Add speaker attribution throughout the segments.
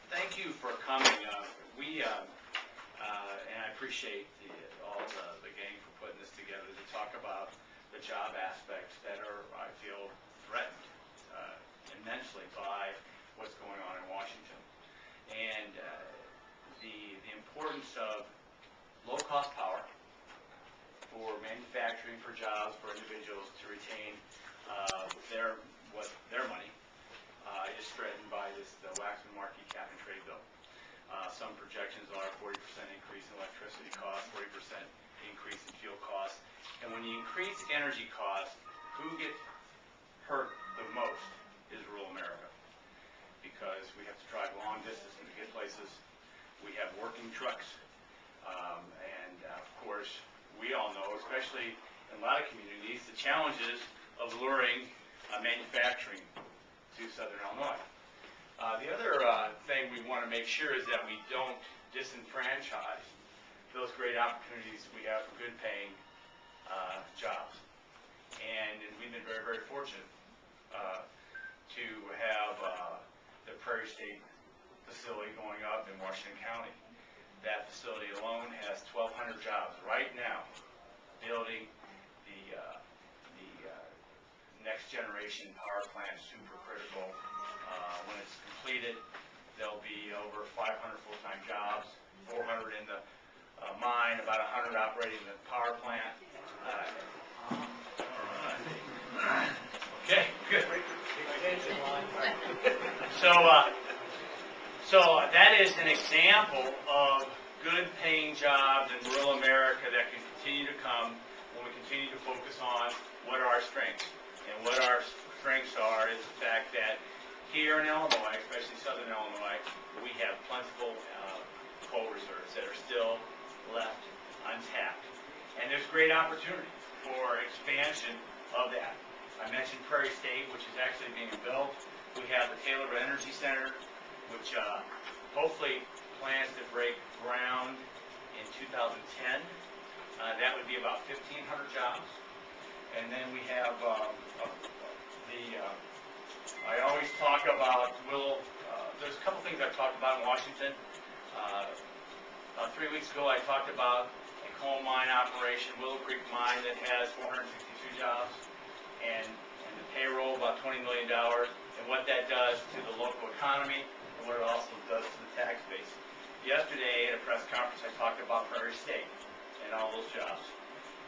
Speaker 1: Thank you for coming. And I appreciate all the gang for putting this together to talk about the job aspects that are, I feel, threatened immensely by what's going on in Washington. And the importance of low-cost power for manufacturing, for jobs, for individuals to retain their money is threatened by the Waxman-Markey Cap-and-Trade bill. Some projections are 40% increase in electricity costs, 40% increase in fuel costs. And when you increase energy costs, who gets hurt the most is rural America, because we have to drive long distances to get places. We have working trucks. And of course, we all know, especially in a lot of communities, the challenges of luring manufacturing to Southern Illinois. The other thing we want to make sure is that we don't disenfranchise those great opportunities we have for good paying jobs. And we've been very, very fortunate to have the Prairie State facility going up in Washington County. That facility alone has 1,200 jobs right now, building the next generation power plant, supercritical. When it's completed, there'll be over 500 full-time jobs, 400 in the mine, about 100 operating the power plant. Okay, good. So that is an example of good paying jobs in rural America that can continue to come when we continue to focus on what are our strengths. And what our strengths are is the fact that here in Illinois, especially Southern Illinois, we have plentiful coal reserves that are still left untapped. And there's great opportunity for expansion of that. I mentioned Prairie State, which is actually being built. We have the Taylor Energy Center, which hopefully plans to break ground in 2010. That would be about 1,500 jobs. And then we have I always talk about, there's a couple things I've talked about in Washington. About 3 weeks ago I talked about a coal mine operation, Willow Creek Mine, that has 462 jobs and the payroll about $20 million, and what that does to the local economy and what it also does to the tax base. Yesterday at a press conference I talked about Prairie State and all those jobs.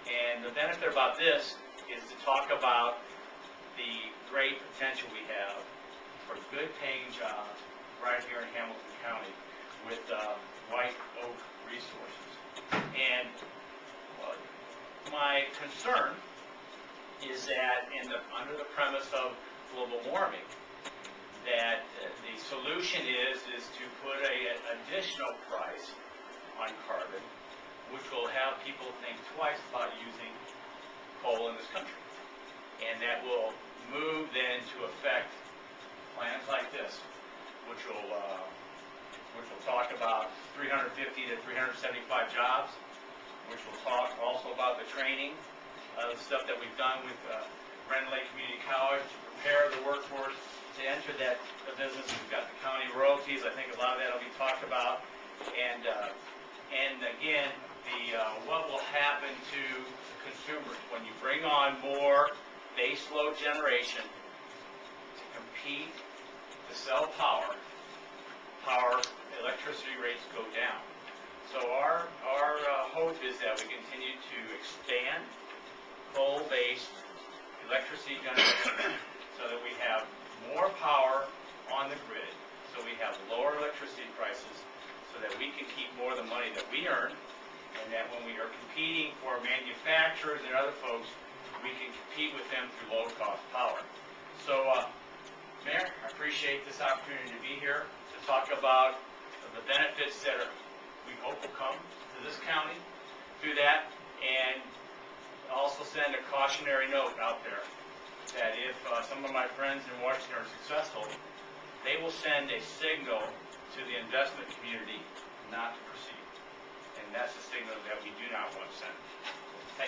Speaker 1: And the benefit about this is to talk about the great potential we have for good paying jobs right here in Hamilton County with white oak resources. And my concern is that under the premise of global warming, that the solution is to put an additional price on carbon, which will have people think twice about using coal in this country. And that will move then to affect plans like this, which will talk about 350 to 375 jobs, which will talk also about the training, the stuff that we've done with Rend Lake Community College to prepare the workforce to enter the business. We've got the county royalties. I think a lot of that will be talked about. And again, what will happen to consumers when you bring on more base load generation to compete, to sell power, electricity rates go down. So our hope is that we continue to expand coal-based electricity generation so that we have more power on the grid, so we have lower electricity prices, so that we can keep more of the money that we earn, and that when we are competing for manufacturers and other folks, we can compete with them through low-cost power. So, Mayor, I appreciate this opportunity to be here to talk about the benefits that we hope will come to this county through that, and also send a cautionary note out there that if some of my friends in Washington are successful, they will send a signal to the investment community not to proceed. And that's the signal that we do not want to send.